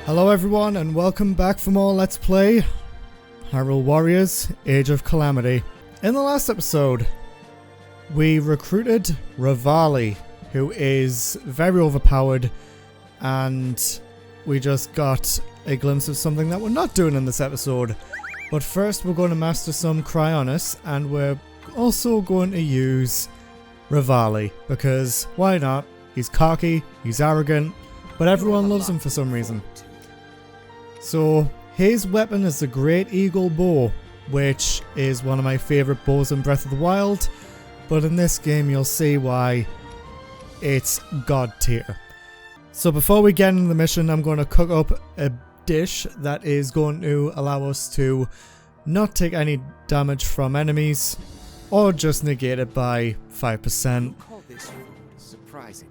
Hello everyone and welcome back for more Let's Play Hyrule Warriors Age of Calamity. In the last episode, we recruited Revali, who is very overpowered, and we just got a glimpse of something that we're not doing in this episode. But first we're going to master some Cryonis, and we're also going to use Revali, because why not? He's cocky, he's arrogant, but everyone loves him for some reason. So his weapon is the Great Eagle Bow, which is one of my favourite bows in Breath of the Wild, but in this game you'll see why it's god tier. So before we get into the mission, I'm going to cook up a dish that is going to allow us to not take any damage from enemies, or just negate it by 5%. Surprising.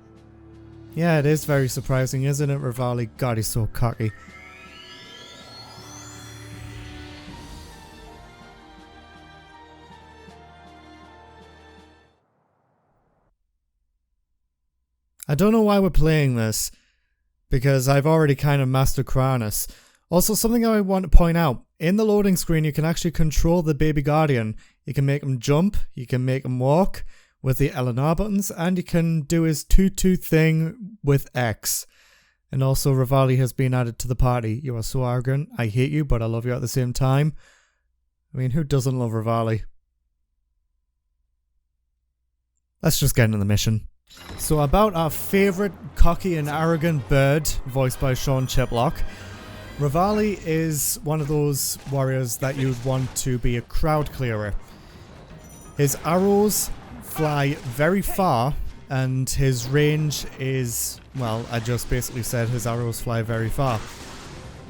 Yeah, it is very surprising, isn't it, Revali? God, he's so cocky. I don't know why we're playing this, because I've already kind of mastered Cryonis. Also, something I want to point out, in the loading screen you can actually control the baby guardian. You can make him jump, you can make him walk with the L and R buttons, and you can do his toot thing with X. And also Revali has been added to the party. You are so arrogant, I hate you, but I love you at the same time. I mean, who doesn't love Revali? Let's just get into the mission. So about our favourite cocky and arrogant bird, voiced by Sean Chiplock, Revali is one of those warriors that you'd want to be a crowd clearer. His arrows fly very far, and his range is, well, I just basically said his arrows fly very far.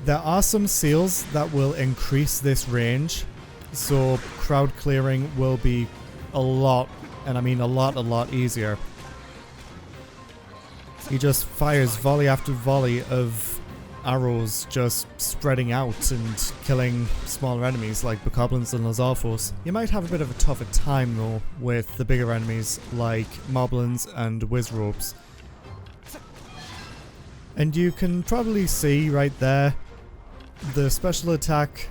There are some seals that will increase this range, so crowd clearing will be a lot, and I mean a lot easier. He just fires volley after volley of arrows, just spreading out and killing smaller enemies like Bokoblins and Lizalfos. You might have a bit of a tougher time though with the bigger enemies like Moblins and Wizrobes. And you can probably see right there, the special attack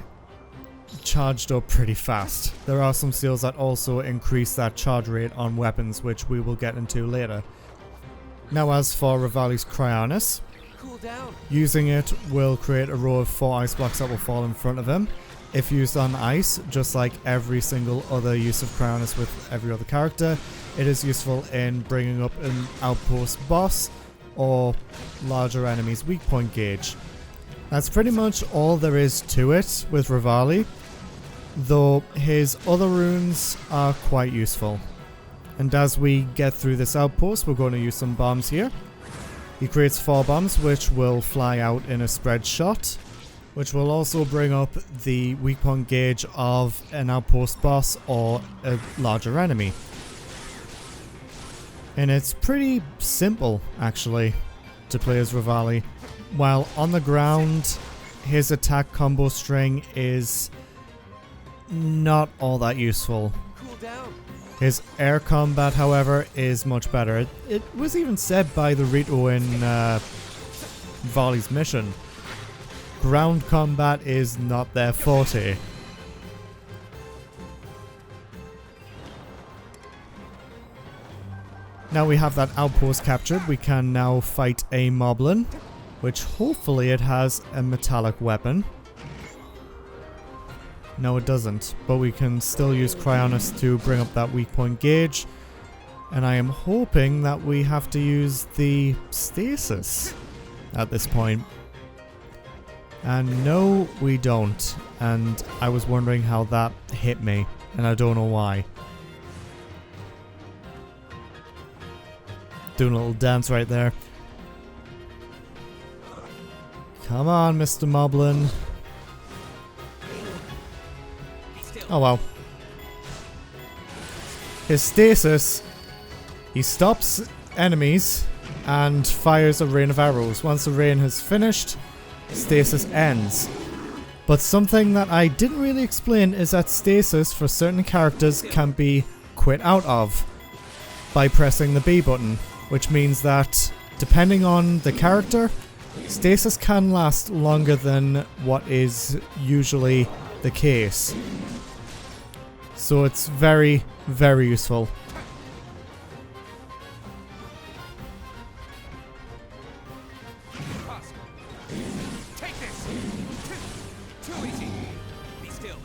charged up pretty fast. There are some seals that also increase that charge rate on weapons, which we will get into later. Now as for Revali's Cryonis, using it will create a row of 4 ice blocks that will fall in front of him. If used on ice, just like every single other use of Cryonis with every other character, it is useful in bringing up an outpost boss or larger enemies' weak point gauge. That's pretty much all there is to it with Revali, though his other runes are quite useful. And as we get through this outpost, we're going to use some bombs here. He creates 4 bombs which will fly out in a spread shot, which will also bring up the weak point gauge of an outpost boss or a larger enemy. And it's pretty simple, actually, to play as Revali. While on the ground, his attack combo string is not all that useful. His air combat, however, is much better. It was even said by the Rito in Vali's mission. Ground combat is not their forte. Now we have that outpost captured, we can now fight a Moblin, which hopefully it has a metallic weapon. No, it doesn't, but we can still use Cryonis to bring up that weak point gauge, and I am hoping that we have to use the stasis at this point. And no, we don't, and I was wondering how that hit me, and I don't know why. Doing a little dance right there. Come on, Mr. Moblin. Oh well. His stasis, he stops enemies and fires a rain of arrows. Once the rain has finished, stasis ends. But something that I didn't really explain is that stasis for certain characters can be quit out of by pressing the B button, which means that depending on the character, Stasis can last longer than what is usually the case. So it's very, very useful. Take this. Too easy. Be still.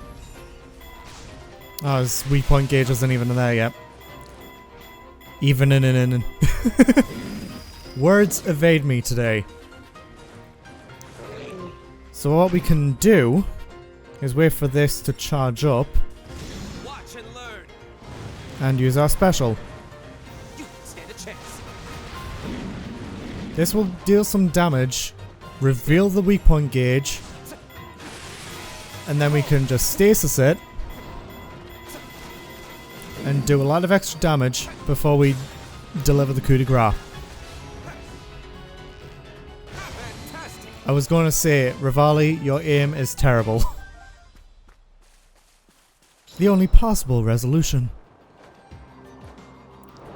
Oh, his weak point gauge isn't even in there yet. Even in. Words evade me today. So what we can do is wait for this to charge up Watch and learn. and use our special. You stand a chance. This will deal some damage, reveal the weak point gauge, and then we can just stasis it and do a lot of extra damage before we deliver the coup de grace. Fantastic. I was going to say, Revali, your aim is terrible. The only possible resolution.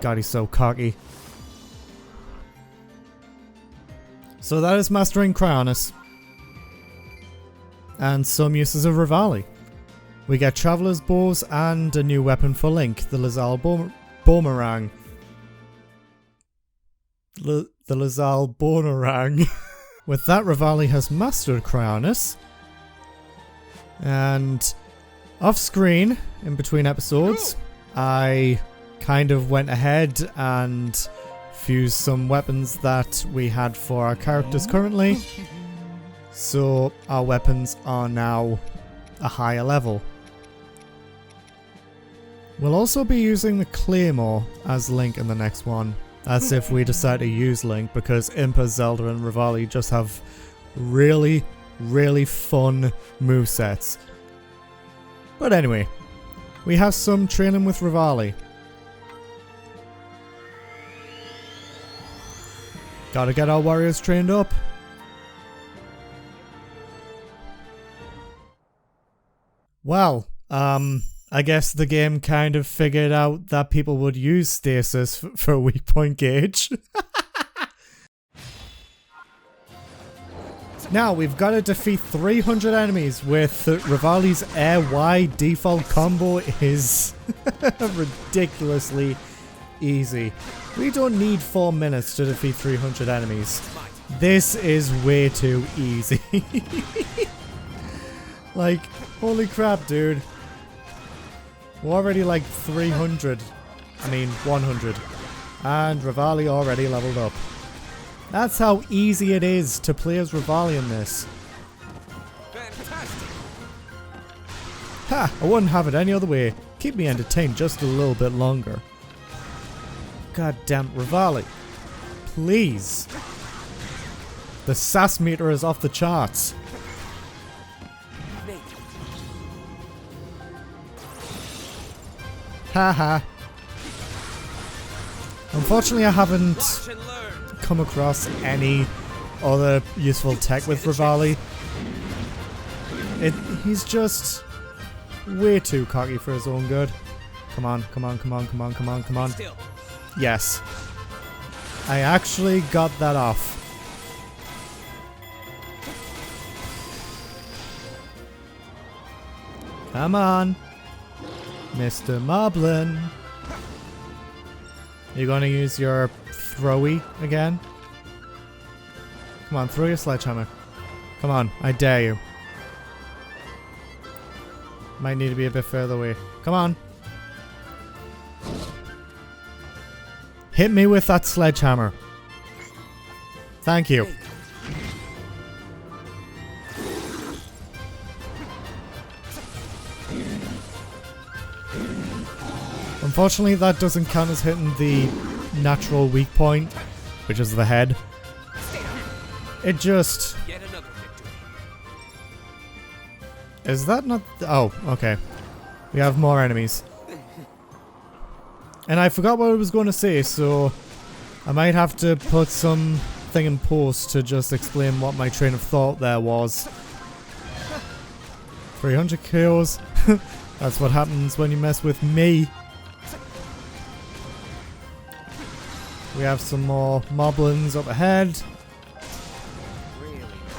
God, he's so cocky. So that is mastering Cryonis. And some uses of Revali. We get Traveler's Bows and a new weapon for Link, the Lazal Boomerang. The Lazal Boomerang. With that, Revali has mastered Cryonis. And off screen, in between episodes, I kind of went ahead and fused some weapons that we had for our characters currently. So our weapons are now a higher level. We'll also be using the Claymore as Link in the next one. That's if we decide to use Link, because Impa, Zelda and Revali just have really, really fun movesets. But anyway, we have some training with Revali. Gotta get our warriors trained up. Well, I guess the game kind of figured out that people would use stasis for a weak point gauge. Now we've got to defeat 300 enemies with Revali's air Y default combo is ridiculously easy. We don't need 4 minutes to defeat 300 enemies. This is way too easy. Like, holy crap, dude. We're already like 300. I mean, 100. And Revali already leveled up. That's how easy it is to play as Revali in this. Fantastic. Ha! I wouldn't have it any other way. Keep me entertained just a little bit longer. God damn Revali. Please. The sass meter is off the charts. Haha. Unfortunately, I haven't Watch and learn. come across any other useful tech with Revali. He's just way too cocky for his own good. Come on, come on, come on, come on, come on, come on. Still. Yes. I actually got that off. Come on. Mr. Moblin. You're gonna use your throwy again? Come on, throw your sledgehammer. Come on, I dare you. Might need to be a bit further away. Come on. Hit me with that sledgehammer. Thank you. Unfortunately, that doesn't count as hitting the natural weak point, which is the head. It just... Yet another victory. Is that not... Oh, okay. We have more enemies. And I forgot what I was going to say, so I might have to put something in post to just explain what my train of thought there was. 300 kills. That's what happens when you mess with me. We have some more moblins up ahead.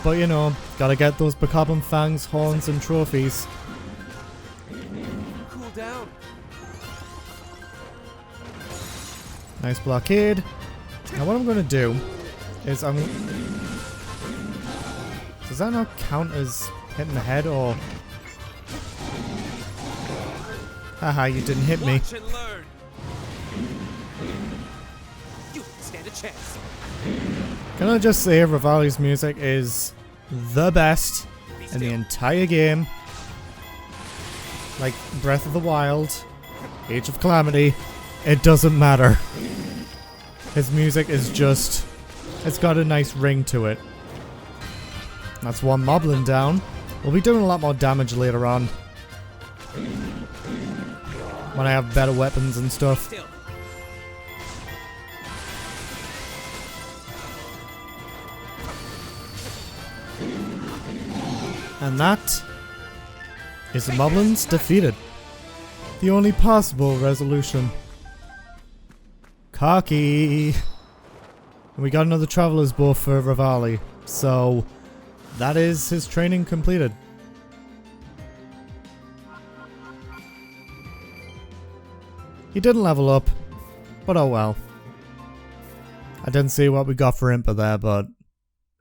but you know, gotta get those Bokoblin fangs, horns, and trophies. Cool down. Nice blockade. Now what I'm gonna do is does that not count as hitting the head or? Haha, you didn't hit me. Watch and learn. You stand a chance. Can I just say Revali's music is the best in the entire game. Like Breath of the Wild, Age of Calamity, it doesn't matter. His music is just, it's got a nice ring to it. That's one moblin down. We'll be doing a lot more damage later on, when I have better weapons and stuff. Still. And that is the moblins defeated. The only possible resolution. Cocky. And we got another Traveler's Bow for Revali. So that is his training completed. He didn't level up, but oh well. I didn't see what we got for Impa there, but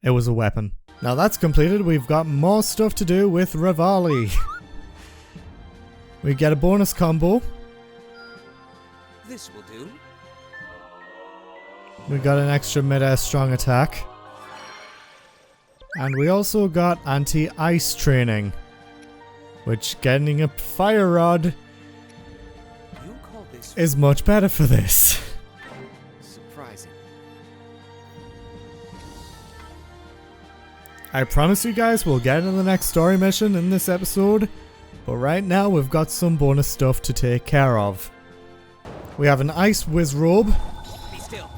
it was a weapon. Now that's completed, we've got more stuff to do with Revali. We get a bonus combo. This will do. We got an extra mid-air strong attack. And we also got anti-ice training. Which getting a fire rod is much better for this. Surprising. I promise you guys we'll get into the next story mission in this episode, but right now we've got some bonus stuff to take care of. We have an ice whiz robe, Be still.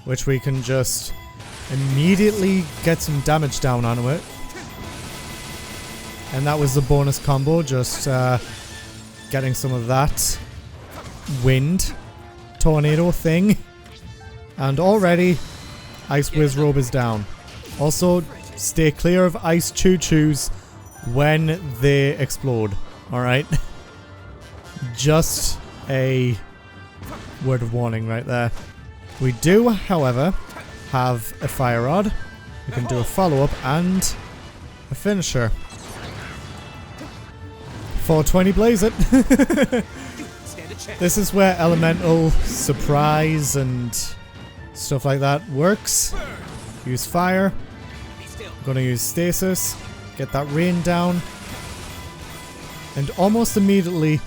which we can just immediately get some damage down onto it. And that was the bonus combo, just getting some of that wind tornado thing. And already ice whiz robe is down. Also, stay clear of ice choo-choos when they explode. Alright? Just a word of warning right there. We do, however, have a fire rod. We can do a follow-up and a finisher. 420 blaze it. This is where elemental surprise and stuff like that works. Use fire. I'm gonna use stasis. Get that rain down. And almost immediately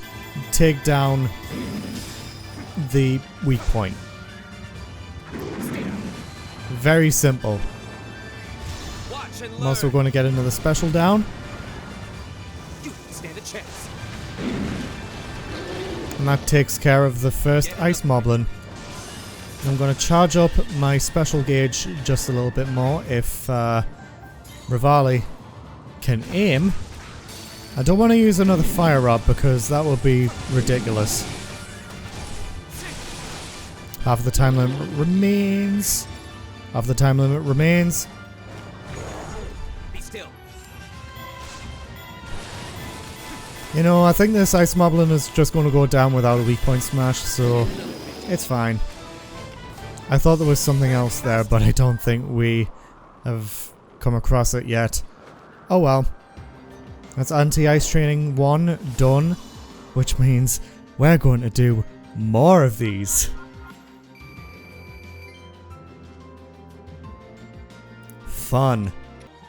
take down the weak point. Very simple. I'm also going to get another special down. You stand a chance. And that takes care of the first ice moblin. I'm going to charge up my special gauge just a little bit more if Revali can aim. I don't want to use another fire rod because that would be ridiculous. Half the time limit remains. Half the time limit remains. Be still. You know, I think this ice moblin is just going to go down without a weak point smash, so it's fine. I thought there was something else there, but I don't think we have come across it yet. Oh well. That's anti-ice training 1 done, which means we're going to do more of these. Fun.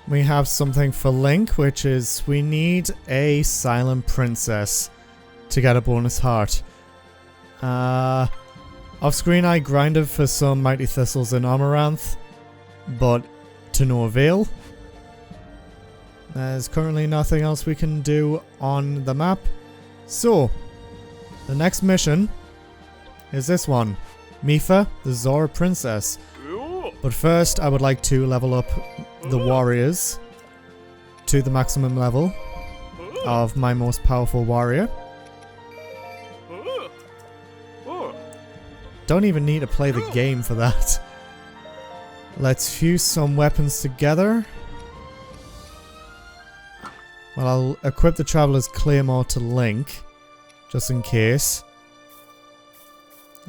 We have something for Link, which is we need a Silent Princess to get a bonus heart. Off screen I grinded for some Mighty Thistles in Amaranth, but to no avail. There's currently nothing else we can do on the map. So, the next mission is this one. Mipha, the Zora Princess. But first, I would like to level up the warriors to the maximum level of my most powerful warrior. Don't even need to play the game for that. Let's fuse some weapons together. Well, I'll equip the Traveler's Claymore to Link, just in case.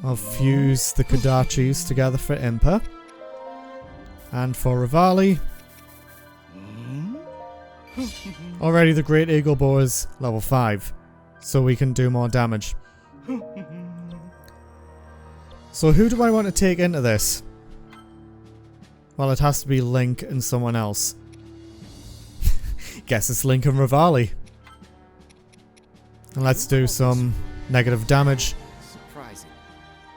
I'll fuse the Kodachis together for Impa. And for Revali. Already the Great Eagle Bow is level 5, so we can do more damage. So who do I want to take into this? Well, it has to be Link and someone else. Guess it's Link and Revali. And let's do some negative damage. Surprising.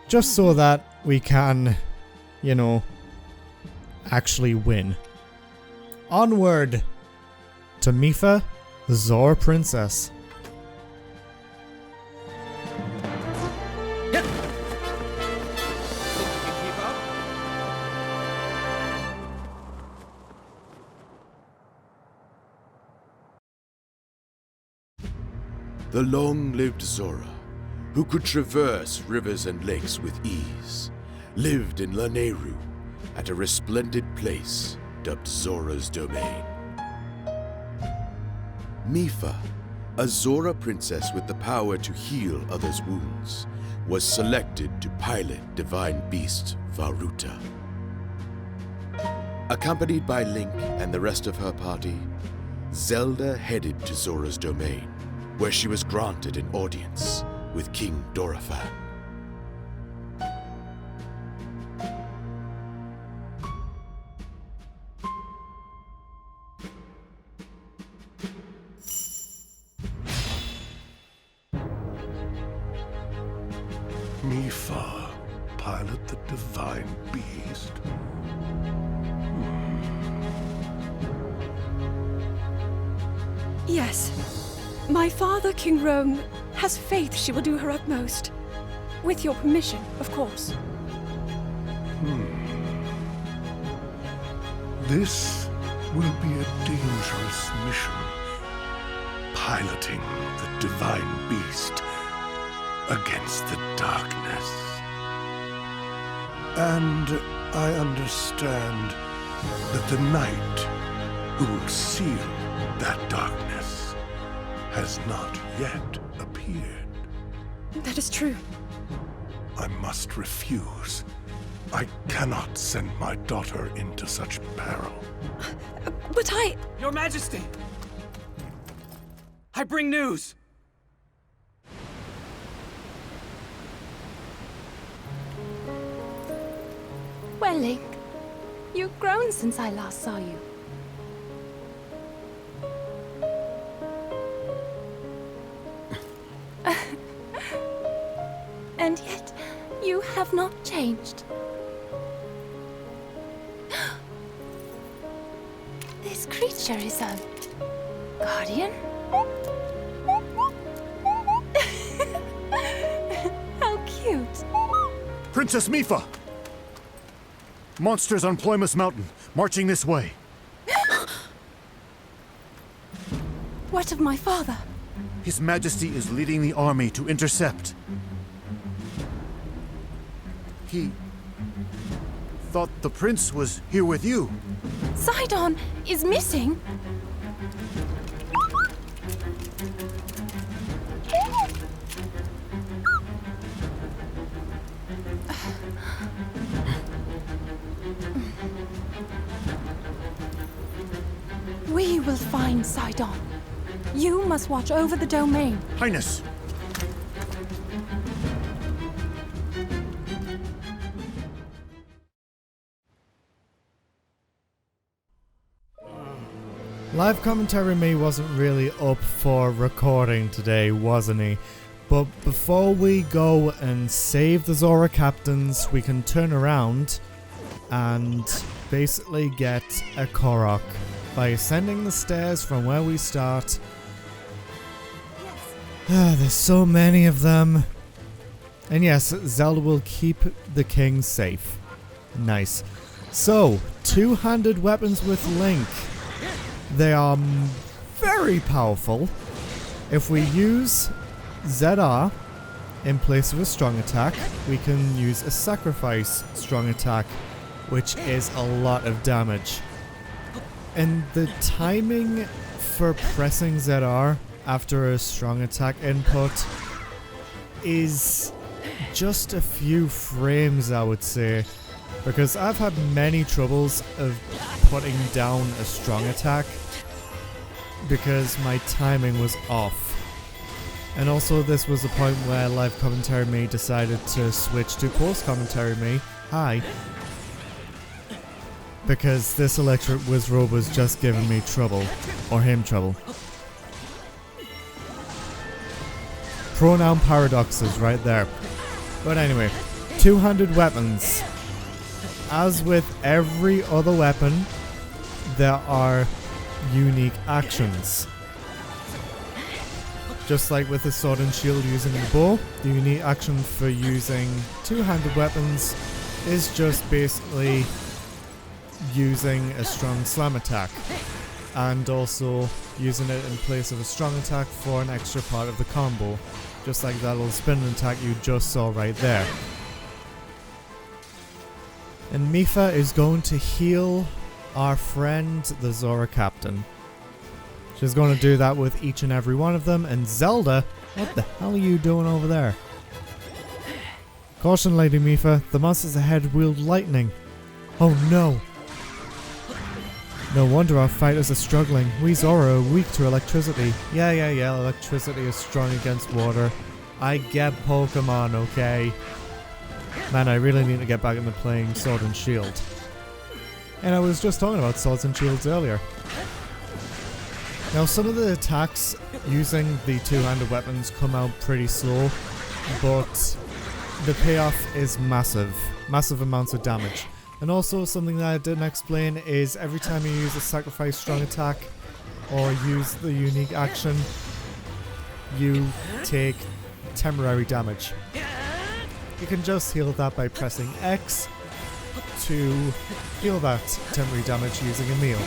Just so that we can, you know, actually win. Onward to Mipha, the Zora Princess. Think you can keep up? The long-lived Zora, who could traverse rivers and lakes with ease, lived in Lanayru, at a resplendent place dubbed Zora's Domain. Mipha, a Zora princess with the power to heal others' wounds, was selected to pilot divine beast Varuta. Accompanied by Link and the rest of her party, Zelda headed to Zora's Domain, where she was granted an audience with King Dorephan. Mipha, pilot the divine beast. Yes. My father, King Rhoam, has faith she will do her utmost. With your permission, of course. This will be a dangerous mission. Piloting the divine beast against the darkness. And I understand that the knight who will seal that darkness has not yet appeared. That is true. I must refuse. I cannot send my daughter into such peril. But Your Majesty! I bring news! Well, Link, you've grown since I last saw you. And yet, you have not changed. This creature is a guardian? How cute. Princess Mipha! Monsters on Ploymus Mountain, marching this way. What of my father? His Majesty is leading the army to intercept. He thought the prince was here with you. Sidon is missing? We will find Sidon. You must watch over the domain. Highness! Live commentary me wasn't really up for recording today, wasn't he? But before we go and save the Zora captains, we can turn around and basically get a Korok by ascending the stairs from where we start. There's so many of them. And yes, Zelda will keep the king safe. Nice. So, two-handed weapons with Link. They are very powerful. If we use ZR in place of a strong attack, we can use a sacrifice strong attack, which is a lot of damage. And the timing for pressing ZR after a strong attack input is just a few frames, I would say, because I've had many troubles of putting down a strong attack because my timing was off. And also this was the point where live commentary me decided to switch to post commentary me. Hi. Because this electric Wizrobe was just giving me trouble. Or him trouble. Pronoun paradoxes right there. But anyway, two-handed weapons. As with every other weapon, there are unique actions. Just like with the sword and shield using the bow, the unique action for using two-handed weapons is just basically using a strong slam attack, and also using it in place of a strong attack for an extra part of the combo, just like that little spin attack you just saw right there. And Mipha is going to heal our friend the Zora captain. She's going to do that with each and every one of them. And Zelda, what the hell are you doing over there? Caution, Lady Mipha, the monsters ahead wield lightning. Oh no. No wonder our fighters are struggling. We Zora are weak to electricity. Yeah, electricity is strong against water. I get Pokemon, okay? Man, I really need to get back into playing Sword and Shield. And I was just talking about Swords and Shields earlier. Now, some of the attacks using the two-handed weapons come out pretty slow, but the payoff is massive. Massive amounts of damage. And also, something that I didn't explain is every time you use a sacrifice strong attack or use the unique action, you take temporary damage. You can just heal that by pressing X to heal that temporary damage using a meal.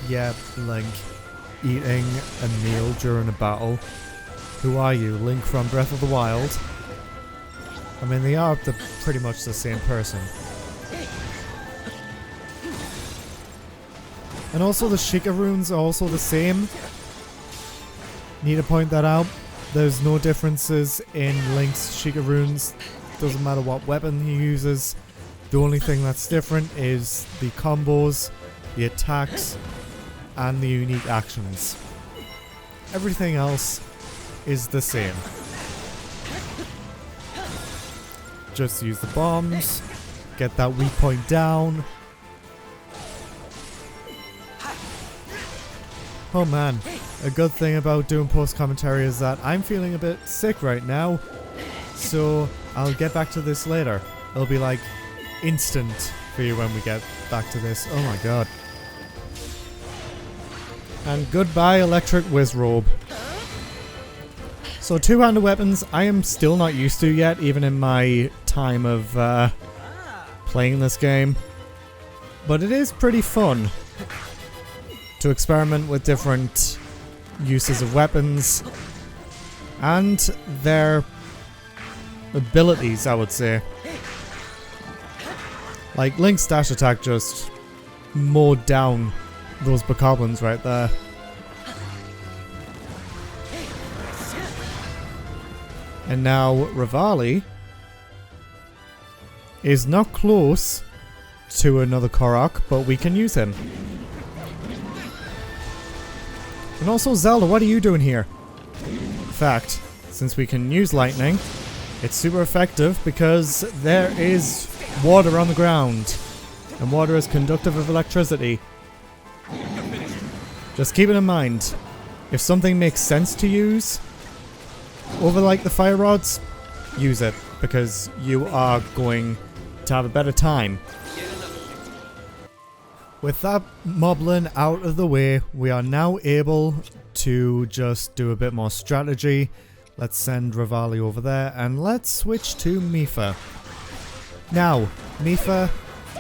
Yeah, Link. Eating a meal during a battle. Who are you? Link from Breath of the Wild? I mean, they are pretty much the same person. And also the Sheikah runes are also the same. Need to point that out. There's no differences in Link's Sheikah runes. Doesn't matter what weapon he uses. The only thing that's different is the combos, the attacks, and the unique actions. Everything else is the same. Just use the bombs, get that weak point down. Oh man, a good thing about doing post commentary is that I'm feeling a bit sick right now, so I'll get back to this later. It'll be like instant for you when we get back to this. Oh my god. And goodbye electric Wizrobe. So two-handed weapons I am still not used to yet, even in my time of playing this game. But it is pretty fun to experiment with different uses of weapons and their abilities, I would say. Like Link's dash attack just mowed down those bokoblins right there. And now Revali is not close to another Korok, but we can use him. And also Zelda, what are you doing here? In fact, since we can use lightning, it's super effective because there is water on the ground. And water is conductive of electricity. Just keep it in mind, if something makes sense to use over like the fire rods, use it, because you are going to have a better time. With that moblin out of the way, we are now able to just do a bit more strategy. Let's send Revali over there and let's switch to Mipha. Now, Mipha,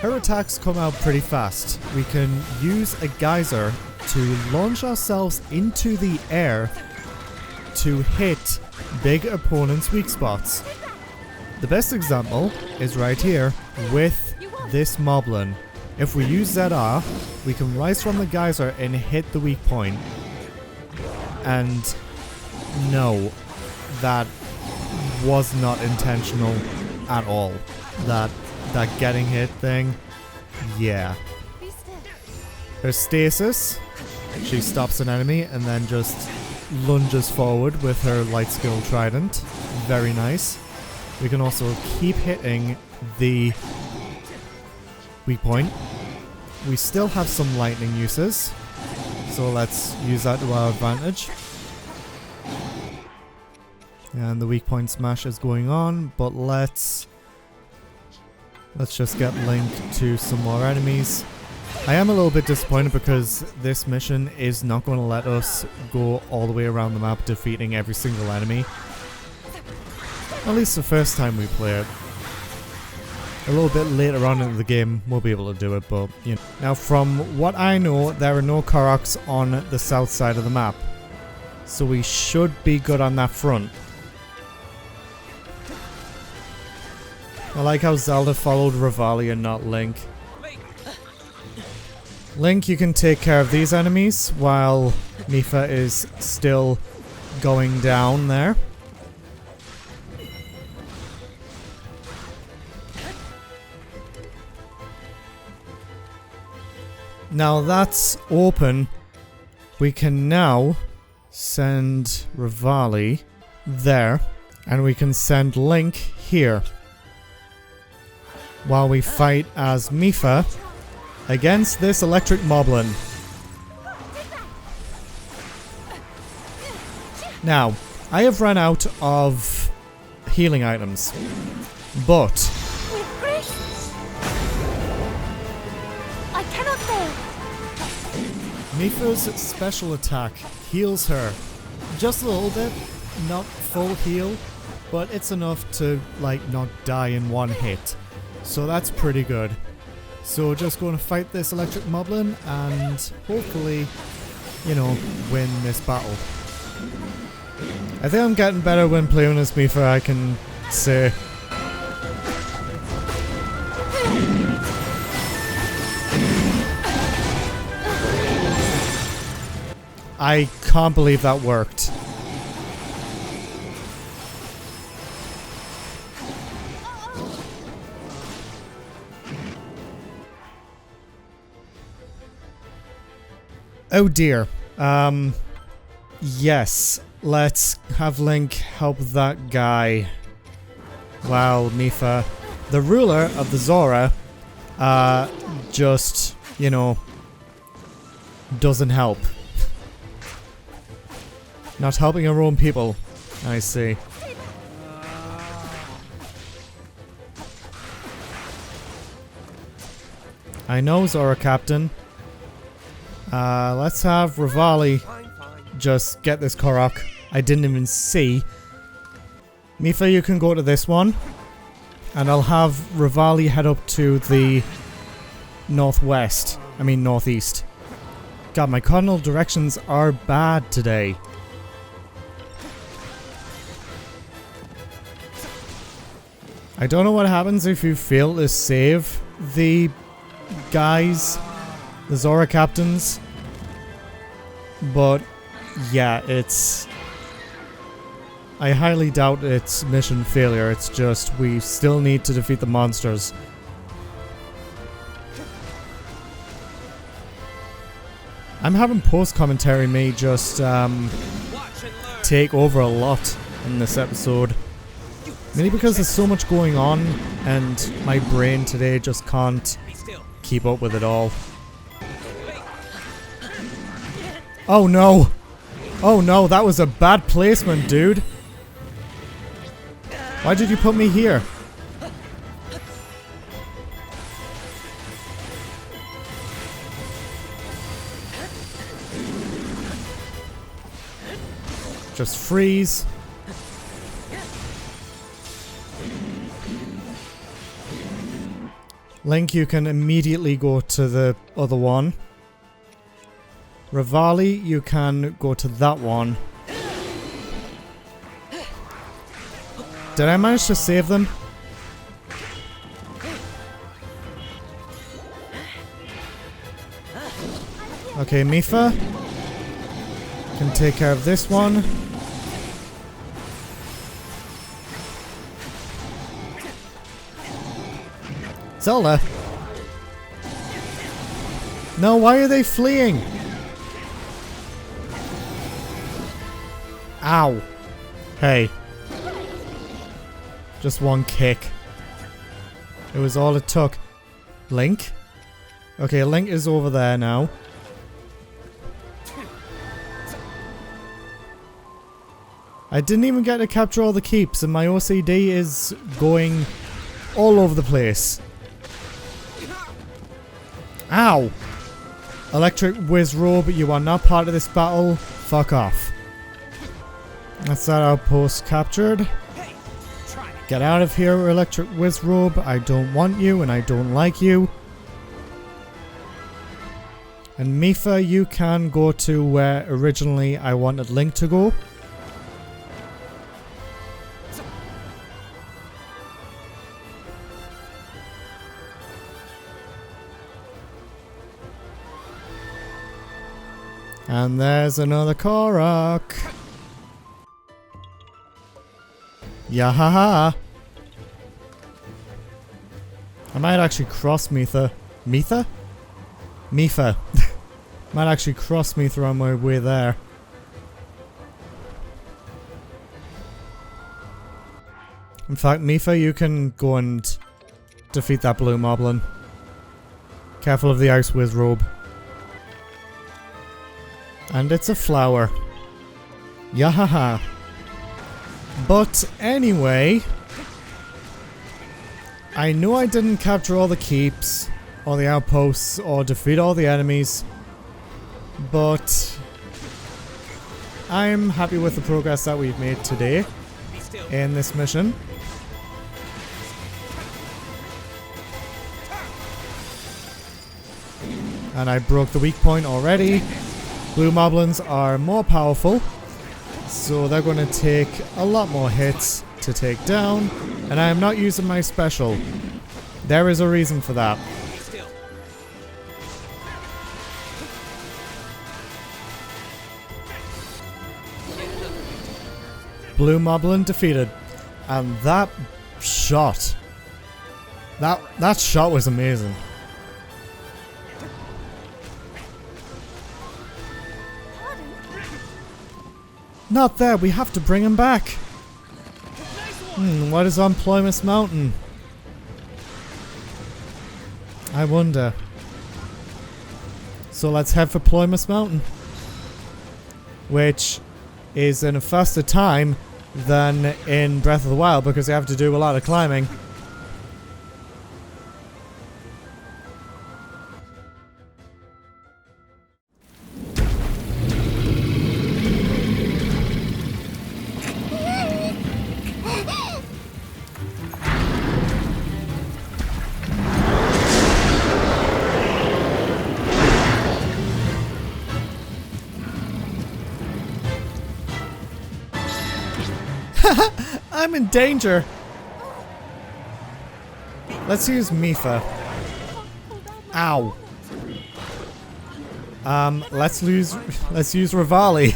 her attacks come out pretty fast. We can use a geyser to launch ourselves into the air to hit big opponents' weak spots. The best example is right here with this moblin. If we use ZR, we can rise from the geyser and hit the weak point, And no, that was not intentional at all. That getting hit thing, yeah. Her stasis, she stops an enemy and then just lunges forward with her light skill trident. Very nice. We can also keep hitting the weak point. We still have some lightning uses, so let's use that to our advantage. And the weak point smash is going on, but let's just get Link to some more enemies. I am a little bit disappointed because this mission is not going to let us go all the way around the map defeating every single enemy. At least the first time we play it. A little bit later on in the game we'll be able to do it, but you know. Now from what I know, there are no Koroks on the south side of the map. So we should be good on that front. I like how Zelda followed Revali and not Link. Link, you can take care of these enemies while Mipha is still going down there. Now that's open. We can now send Revali there, and we can send Link here while we fight as Mipha against this electric moblin. Now, I have run out of healing items, but I cannot fail. Mipha's special attack heals her just a little bit, not full heal, but it's enough to like not die in one hit. So that's pretty good. So just going to fight this electric moblin and hopefully, you know, win this battle. I think I'm getting better when playing as Mipha, I can say. I can't believe that worked. Oh dear. Yes. Let's have Link help that guy. Wow, Mipha, the ruler of the Zora, just, you know, doesn't help. Not helping her own people. I see. I know, Zora Captain. Let's have Revali just get this Korok. I didn't even see. Mipha, you can go to this one. And I'll have Revali head up to the northwest. I mean northeast. God, my cardinal directions are bad today. I don't know what happens if you fail to save the guys, the Zora captains. But yeah, it's... I highly doubt it's mission failure, it's just we still need to defeat the monsters. I'm having post-commentary me just take over a lot in this episode. Mainly because there's so much going on and my brain today just can't keep up with it all. Oh no! Oh no, that was a bad placement, dude! Why did you put me here? Just freeze. Link, you can immediately go to the other one. Revali, you can go to that one. Did I manage to save them? Okay, Mipha. Can take care of this one. Zelda. No, why are they fleeing? Ow. Hey. Just one kick. It was all it took. Link? Okay, Link is over there now. I didn't even get to capture all the keeps and my OCD is going all over the place. Ow! Electric Whiz Robe, you are not part of this battle. Fuck off. That's that outpost captured. Get out of here, Electric Whiz Robe. I don't want you and I don't like you. And Mipha, you can go to where originally I wanted Link to go. And there's another Korok. Yahaha. I might actually cross Mipha. Mipha? Mipha. Might actually cross Mipha on my way there. In fact, Mipha, you can go and defeat that blue moblin. Careful of the Ice Whiz Robe. And it's a flower. Yahaha. But anyway, I know I didn't capture all the keeps, or the outposts, or defeat all the enemies, but I'm happy with the progress that we've made today in this mission. And I broke the weak point already. Blue moblins are more powerful, so they're going to take a lot more hits to take down, and I am not using my special. There is a reason for that. Blue moblin defeated, and that shot was amazing. Not there, we have to bring him back. What is on Ploymus Mountain? I wonder. So let's head for Ploymus Mountain, which is in a faster time than in Breath of the Wild because you have to do a lot of climbing. I'm in danger. Let's use Mipha. Ow. Let's use Revali.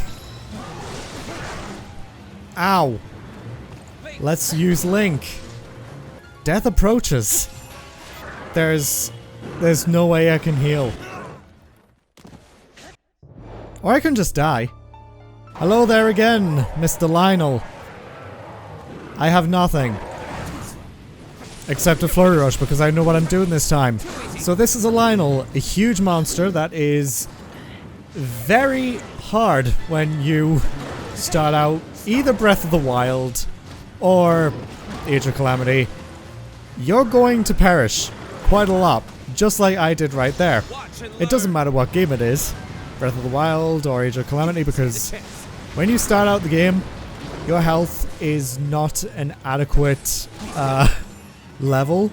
Ow. Let's use Link. Death approaches. There's no way I can heal. Or I can just die. Hello there again, Mr. Lionel. I have nothing. Except a Flurry Rush because I know what I'm doing this time. So this is a Lionel, a huge monster that is very hard when you start out either Breath of the Wild or Age of Calamity. You're going to perish quite a lot, just like I did right there. It doesn't matter what game it is, Breath of the Wild or Age of Calamity, because when you start out the game, your health is not an adequate level.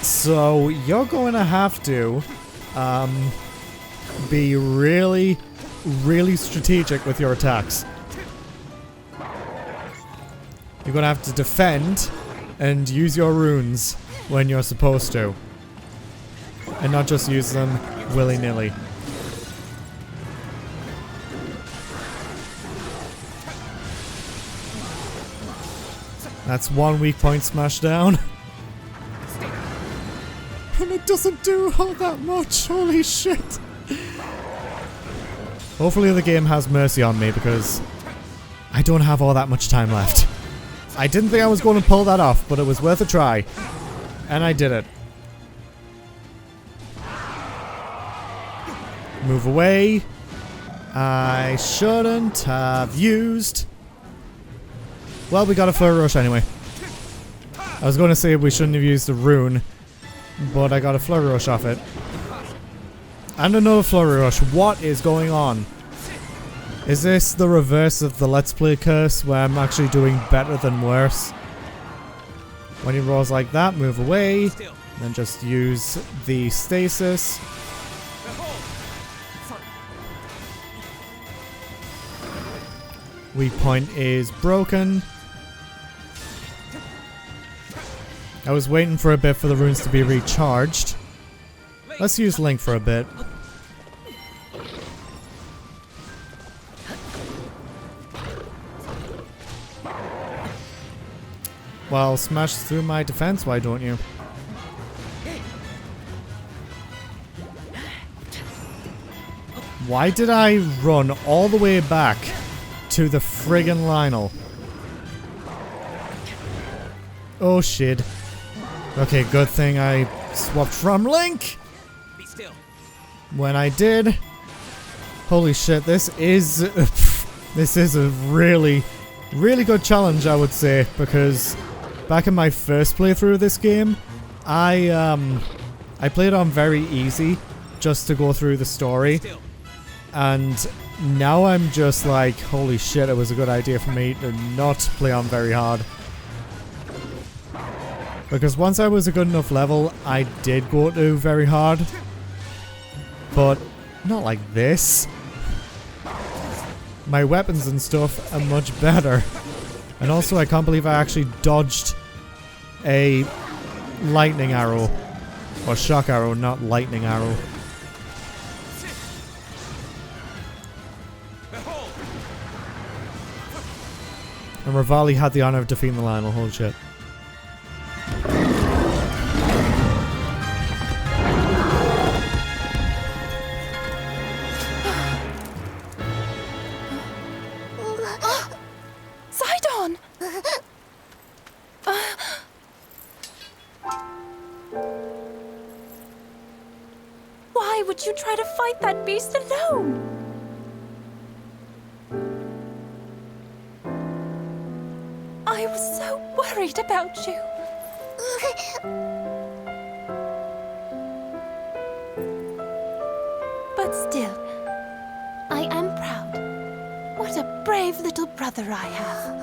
So you're going to have to be really, really strategic with your attacks. You're going to have to defend and use your runes when you're supposed to. And not just use them willy-nilly. That's one weak point smashed down. And it doesn't do all that much. Holy shit. Hopefully the game has mercy on me because I don't have all that much time left. I didn't think I was going to pull that off, but it was worth a try. And I did it. Move away. I shouldn't have used... Well, we got a Flurry Rush anyway. I was going to say we shouldn't have used the rune, but I got a Flurry Rush off it. And another Flurry Rush. What is going on? Is this the reverse of the Let's Play curse, where I'm actually doing better than worse? When he rolls like that, move away. Then just use the stasis. Weak point is broken. I was waiting for a bit for the runes to be recharged. Let's use Link for a bit. Well, smash through my defense, why don't you? Why did I run all the way back to the friggin' Lionel? Oh shit. Okay, good thing I swapped from Link! Be still. When I did... Holy shit, this is a really, really good challenge, I would say, because back in my first playthrough of this game, I played on very easy just to go through the story, and now I'm just like, holy shit, it was a good idea for me to not play on very hard. Because once I was a good enough level, I did go to very hard, but not like this. My weapons and stuff are much better. And also, I can't believe I actually dodged a lightning arrow. Or shock arrow, not lightning arrow. And Revali had the honor of defeating the Lionel, holy shit. Why would you try to fight that beast alone? I was so worried about you. But still, I am proud. What a brave little brother I have.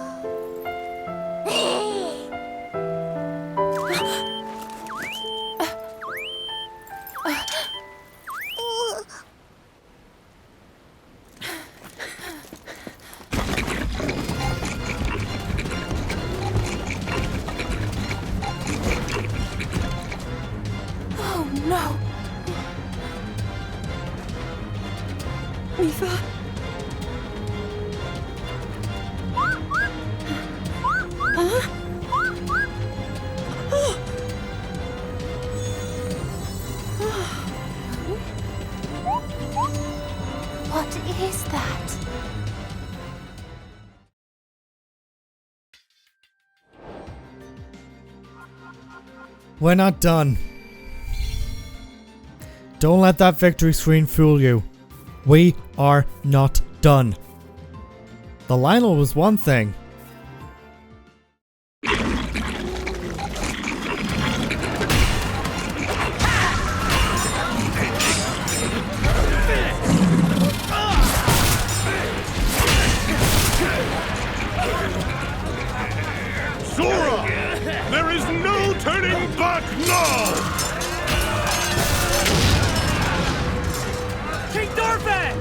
No! Mipha? Huh? What is that? We're not done. Don't let that victory screen fool you. We are not done. The Lionel was one thing. Zora! There is no turning back now! King Dorfan!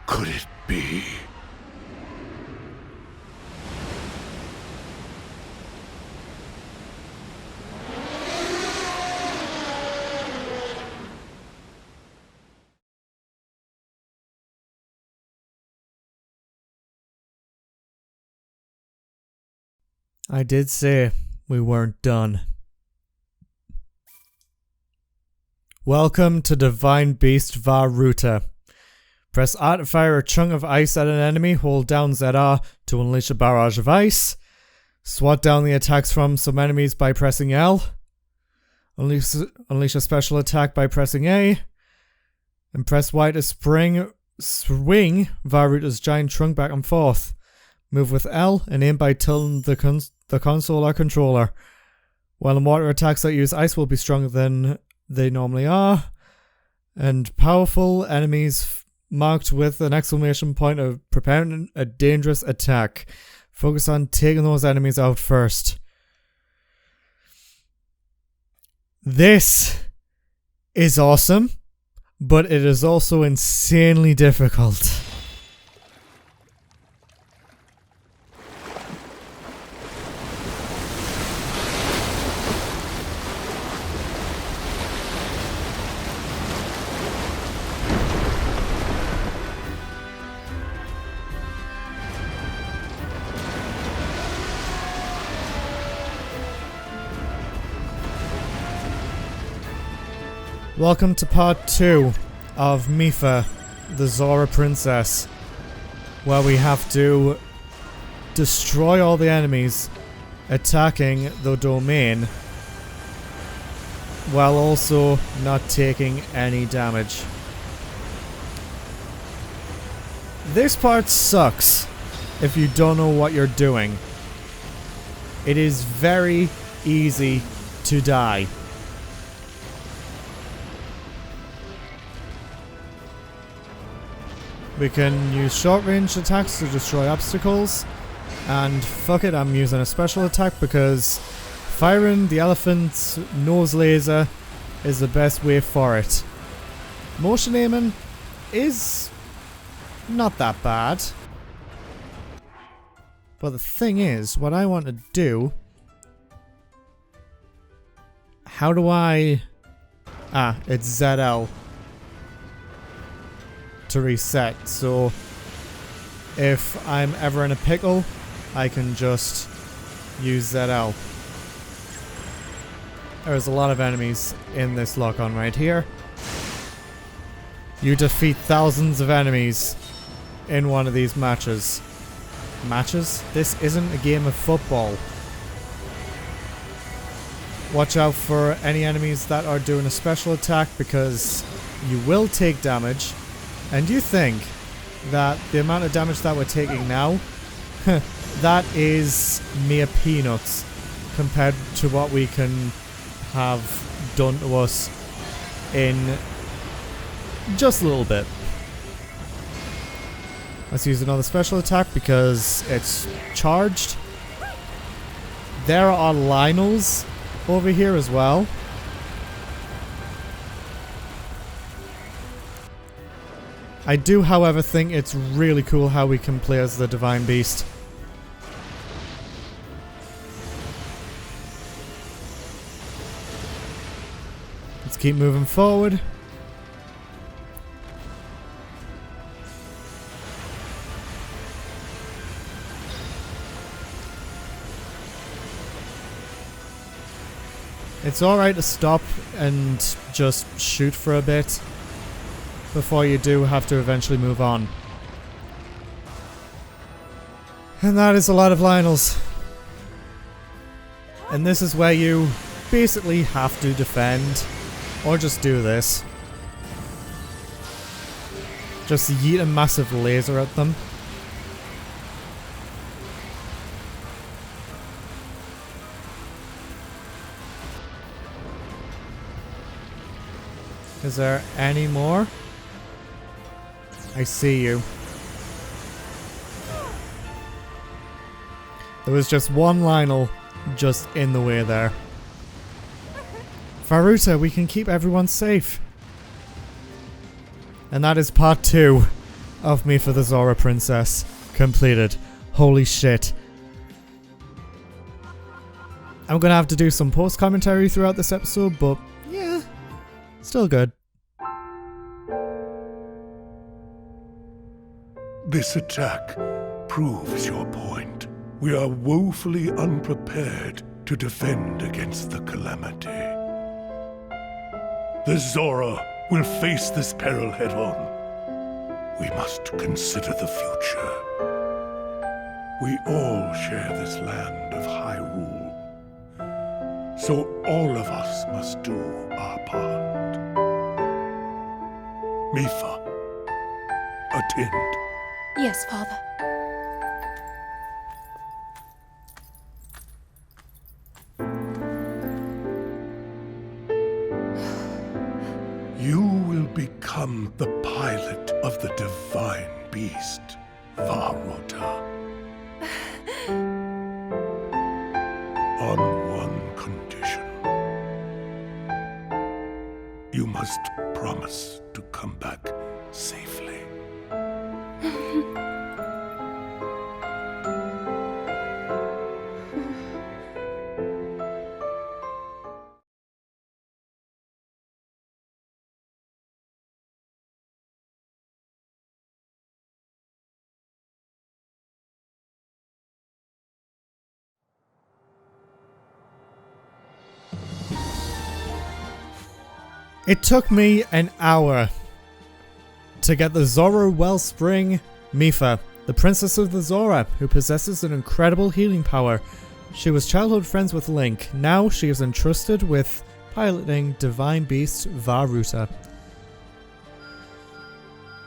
Could it be? I did say we weren't done. Welcome to Divine Beast Varuta. Press R to fire a chunk of ice at an enemy, hold down ZR to unleash a barrage of ice. Swat down the attacks from some enemies by pressing L. Unleash a special attack by pressing A. And press Y to swing Varuta's giant trunk back and forth. Move with L and aim by tilting the console or controller. While in water, attacks that use ice will be stronger than they normally are. And powerful enemies marked with an exclamation point are preparing a dangerous attack. Focus on taking those enemies out first. This is awesome, but it is also insanely difficult. Welcome to part 2 of Mipha, the Zora princess, where we have to destroy all the enemies attacking the domain while also not taking any damage. This part sucks if you don't know what you're doing. It is very easy to die. We can use short range attacks to destroy obstacles, and fuck it, I'm using a special attack because firing the elephant's nose laser is the best way for it. Motion aiming is not that bad, but the thing is, what I want to do, how do I, it's ZL to reset, so if I'm ever in a pickle I can just use ZL. There's a lot of enemies in this lock-on right here. You defeat thousands of enemies in one of these matches. This isn't a game of football. Watch out for any enemies that are doing a special attack because you will take damage. And you think that the amount of damage that we're taking now, that is mere peanuts compared to what we can have done to us in just a little bit. Let's use another special attack because it's charged. There are Lionels over here as well. I do, however, think it's really cool how we can play as the Divine Beast. Let's keep moving forward. It's alright to stop and just shoot for a bit before you do have to eventually move on. And that is a lot of Lionels. And this is where you basically have to defend, or just do this. Just yeet a massive laser at them. Is there any more? I see you. There was just one Lionel just in the way there. Varuta, we can keep everyone safe. And that is part 2 of Mipha the Zora Princess completed. Holy shit. I'm gonna have to do some post commentary throughout this episode, but yeah, still good. This attack proves your point. We are woefully unprepared to defend against the Calamity. The Zora will face this peril head-on. We must consider the future. We all share this land of Hyrule, so all of us must do our part. Mipha, attend. Yes, Father. You will become the pilot of the divine beast, Varota. On one condition. You must promise to come back safely. It took me an hour to get the Zora Wellspring Mipha, the princess of the Zora, who possesses an incredible healing power. She was childhood friends with Link. Now she is entrusted with piloting divine beast Varota.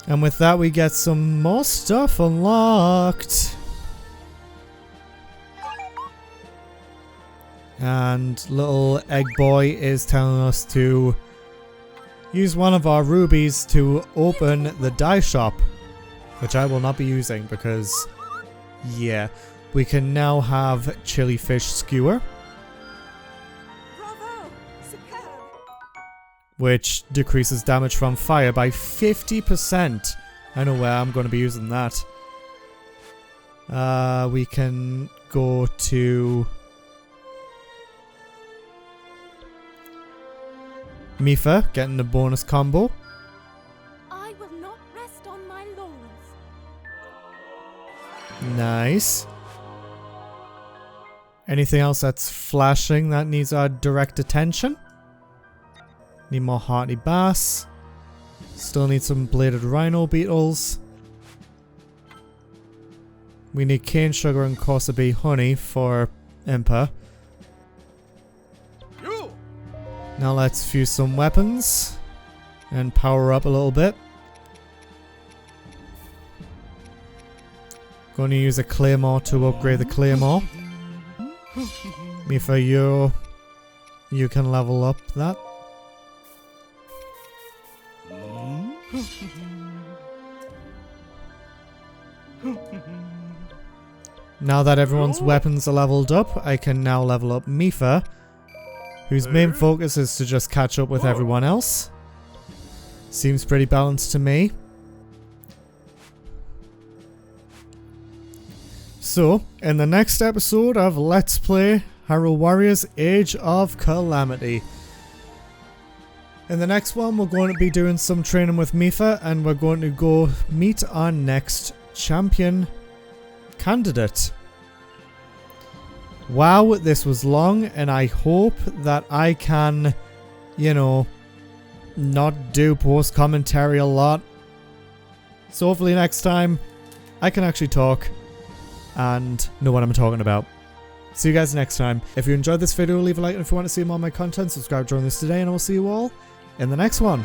And with that we get some more stuff unlocked. And little egg boy is telling us to use one of our rubies to open the dye shop, which I will not be using because, yeah, we can now have chili fish skewer, Bravo! Superb! which decreases damage from fire by 50%. I know where I'm going to be using that. We can go to Mipha, getting the bonus combo. I will not rest on my laurels. Nice. Anything else that's flashing that needs our direct attention? Need more hearty bass. Still need some bladed rhino beetles. We need cane sugar and Corsa bee honey for Impa. Now let's fuse some weapons and power up a little bit. Going to use a claymore to upgrade the claymore. Mipha, you can level up that. Now that everyone's weapons are leveled up, I can now level up Mipha, whose main focus is to just catch up with everyone else. Seems pretty balanced to me. So, in the next episode of Let's Play Hyrule Warriors Age of Calamity. In the next one, we're going to be doing some training with Mipha, and we're going to go meet our next champion candidate. Wow, this was long, and I hope that I can, you know, not do post commentary a lot. So hopefully next time I can actually talk and know what I'm talking about. See you guys next time. If you enjoyed this video, leave a like, and if you want to see more of my content, subscribe, join this today, and I will see you all in the next one.